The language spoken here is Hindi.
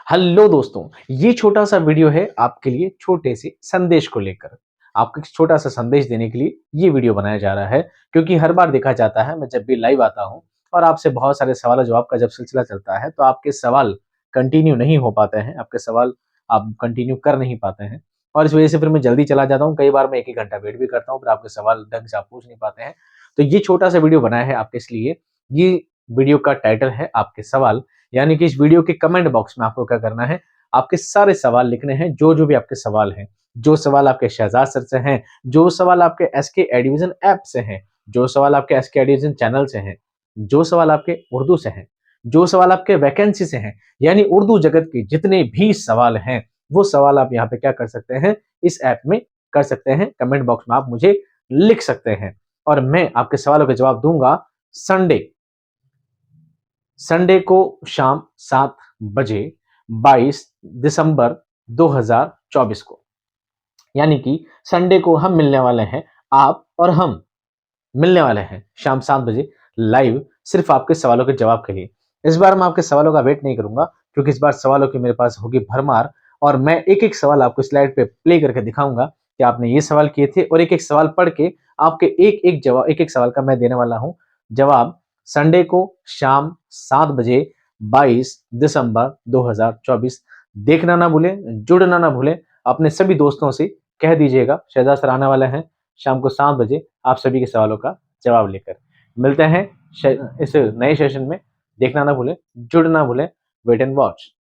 हेलो दोस्तों, ये छोटा सा वीडियो है आपके लिए छोटे से संदेश को लेकर। आपको एक छोटा सा संदेश देने के लिए ये वीडियो बनाया जा रहा है, क्योंकि हर बार देखा जाता है मैं जब भी लाइव आता हूँ और आपसे बहुत सारे सवाल जवाब का जब सिलसिला चलता है तो आपके सवाल कंटिन्यू नहीं हो पाते हैं, आपके सवाल आप कंटिन्यू कर नहीं पाते हैं और इस वजह से फिर मैं जल्दी चला जाता हूँ। कई बार मैं 1-1 घंटा वेट भी करता हूँ, फिर आपके सवाल ढंग से आप पूछ नहीं पाते हैं। तो ये छोटा सा वीडियो बनाया है आपके इसलिए। ये वीडियो का टाइटल है आपके सवाल, यानी कि इस वीडियो के कमेंट बॉक्स में आपको क्या करना है, आपके सारे सवाल लिखने हैं, जो भी आपके सवाल हैं। जो सवाल आपके शहजाद सर से हैं, जो सवाल आपके एसके एडुविजन ऐप से हैं, जो सवाल आपके एसके एडुविजन चैनल से हैं, जो सवाल आपके उर्दू से हैं, जो सवाल आपके वैकेंसी से हैं, यानी उर्दू जगत के जितने भी सवाल हैं, वो सवाल आप यहाँ पे क्या कर सकते हैं, इस ऐप में कर सकते हैं। कमेंट बॉक्स में आप मुझे लिख सकते हैं और मैं आपके सवालों के जवाब दूंगा संडे संडे को शाम 7 बजे 22 दिसंबर 2024 को, यानी कि संडे को हम मिलने वाले हैं। आप और हम मिलने वाले हैं शाम 7 बजे लाइव, सिर्फ आपके सवालों के जवाब के लिए। इस बार मैं आपके सवालों का वेट नहीं करूंगा, क्योंकि इस बार सवालों की मेरे पास होगी भरमार और मैं एक-एक सवाल आपको स्लाइड पे प्ले करके दिखाऊंगा कि आपने ये सवाल किए थे और एक-एक सवाल पढ़ के आपके एक-एक सवाल का मैं देने वाला हूं जवाब संडे को शाम 7 बजे 22 दिसंबर 2024। देखना ना भूलें, जुड़ना ना भूलें। अपने सभी दोस्तों से कह दीजिएगा शहजाद सर आने वाले हैं शाम को 7 बजे आप सभी के सवालों का जवाब लेकर। मिलते हैं इस नए सेशन में। देखना ना भूलें, जुड़ना ना भूलें। Wait and watch.